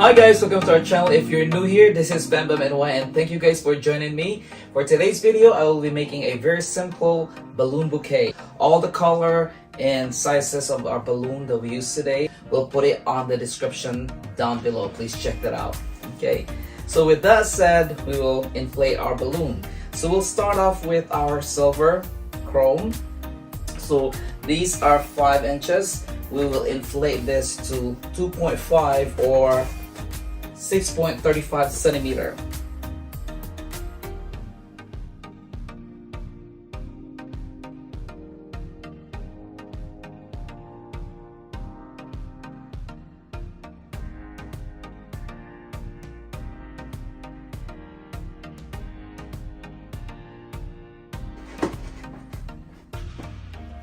Hi guys, welcome to our channel. If you're new here, this is Bam Bam NY and thank you guys for joining me. For today's video, I will be making a very simple balloon bouquet. All the color and sizes of our balloon that we use today, we'll put it on the description down below. Please check that out. Okay, so with that said, we will inflate our balloon. So we'll start off with our silver chrome. So these are 5 inches. We will inflate this to 2.5 or 6.35 centimeter.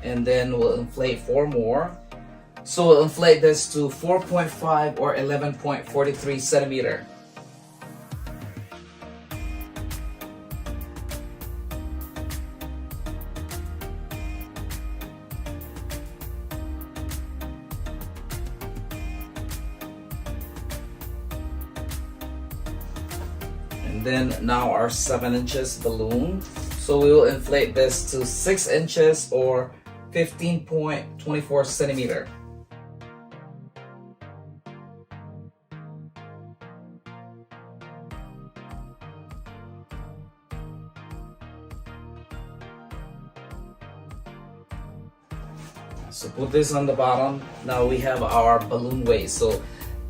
And then we'll inflate 4 more. So we'll inflate this to 4.5 or 11.43 centimeter. And then now our 7 inches balloon. So we will inflate this to 6 inches or 15.24 centimeter. So put this on the bottom. Now we have our balloon weight. So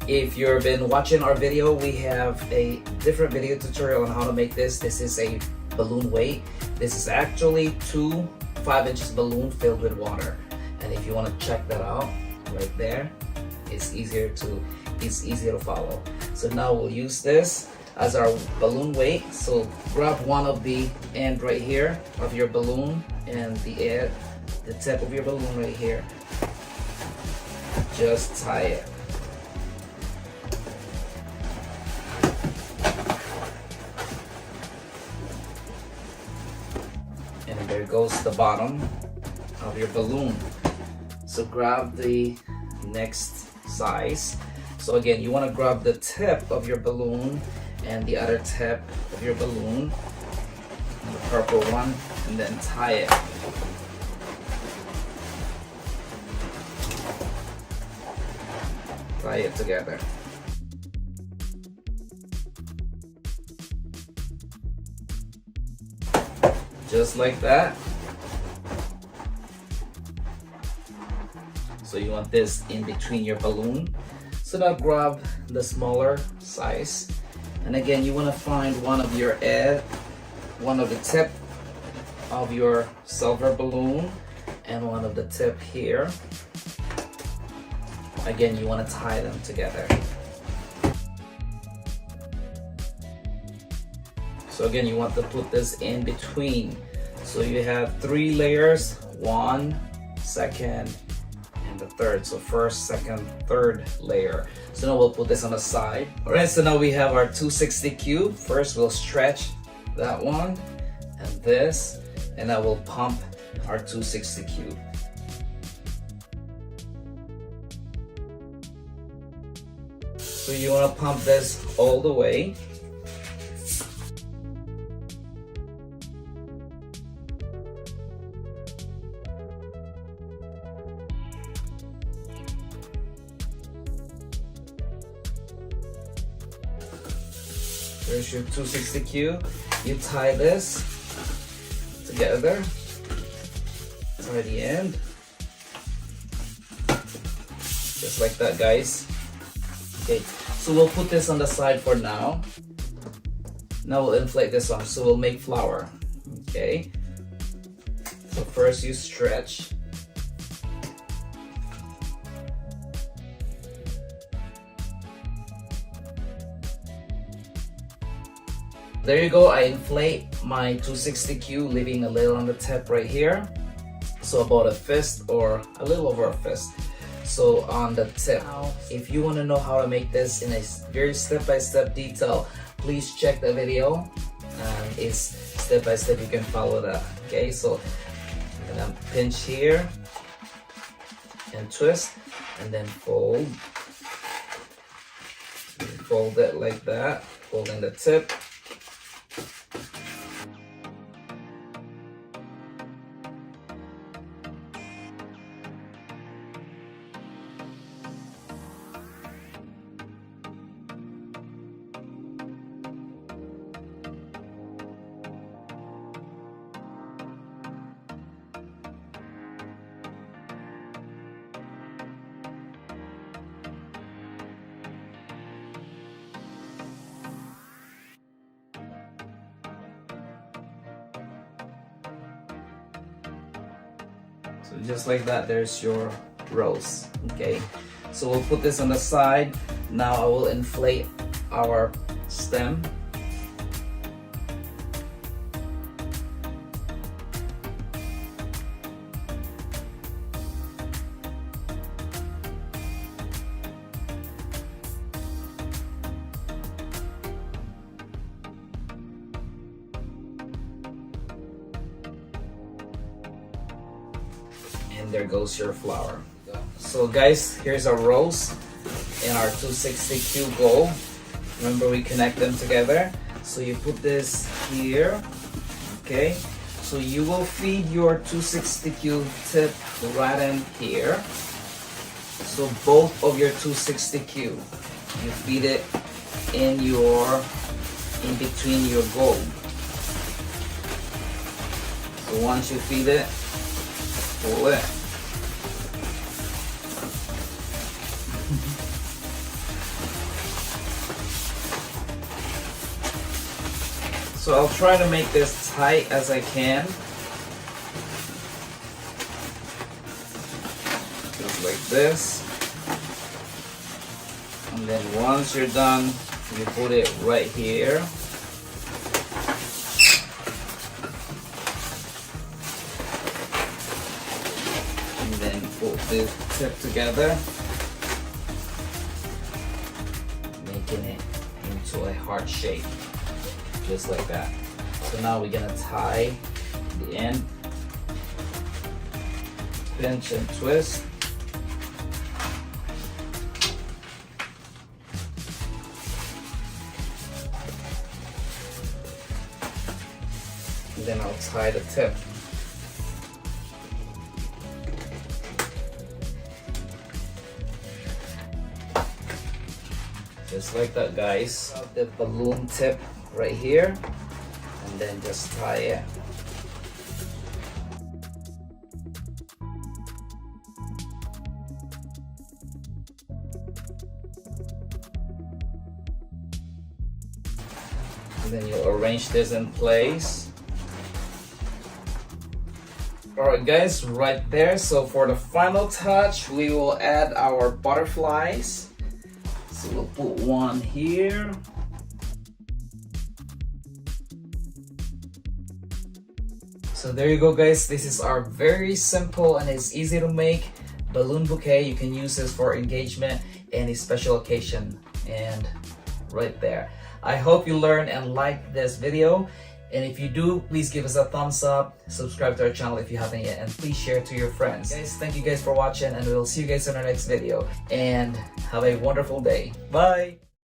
if you've been watching our video, we have a different video tutorial on how to make this. This is a balloon weight. This is actually 2 5-inch balloon filled with water. And if you want to check that out, right there, it's easier to follow. So now we'll use this as our balloon weight. So grab one of the end right here of your balloon and the tip of your balloon right here. Just tie it. And there goes the bottom of your balloon. So grab the next size. So again, you want to grab the tip of your balloon and the other tip of your balloon, the purple one, and then tie it. Tie it together. Just like that. So you want this in between your balloon. So now grab the smaller size. And again, you want to find one of the tip of your silver balloon and one of the tip here. Again, you want to tie them together. So again, you want to put this in between. So you have 3 layers, 1, second, and the third. So first, second, third layer. So now we'll put this on the side. All right, so now we have our 260 cube. First, we'll stretch that one and this, and I will pump our 260 cube. So you want to pump this all the way. There's your 260 cube. You tie this together. Tie the end. Just like that, guys. Okay, so we'll put this on the side for now. Now we'll inflate this one. So we'll make flower. Okay. So first you stretch. There you go. I inflate my 260 cube, leaving a little on the tip right here. So about a fist or a little over a fist. So on the tip. If you want to know how to make this in a very step-by-step detail, please check the video. It's step-by-step, you can follow that. Okay, so I'm gonna pinch here and twist and then fold Fold it like that, folding the tip. So just like that, there's your rose. Okay, so we'll put this on the side. Now I will inflate our stem. And there goes your flower. So guys, here's our rose and our 260Q gold. Remember, we connect them together. So you put this here, okay? So you will feed your 260Q tip right in here. So both of your 260Q, you feed it in between your gold. So once you feed it, pull it. So I'll try to make this tight as I can. Just like this. And then once you're done, you put it right here. And then put this tip together, making it into a heart shape. Just like that. So now we're gonna tie the end, pinch and twist. And then I'll tie the tip. Just like that, guys. The balloon tip right here, and then just tie it. And then you'll arrange this in place. Alright guys, right there. So for the final touch, we will add our butterflies. So we'll put one here. So there you go guys, this is our very simple and it's easy to make balloon bouquet. You can use this for engagement, any special occasion, and right there. I hope you learned and liked this video, and if you do, please give us a thumbs up, subscribe to our channel if you haven't yet, and please share to your friends. Guys, thank you guys for watching, and we'll see you guys in our next video, and have a wonderful day. Bye!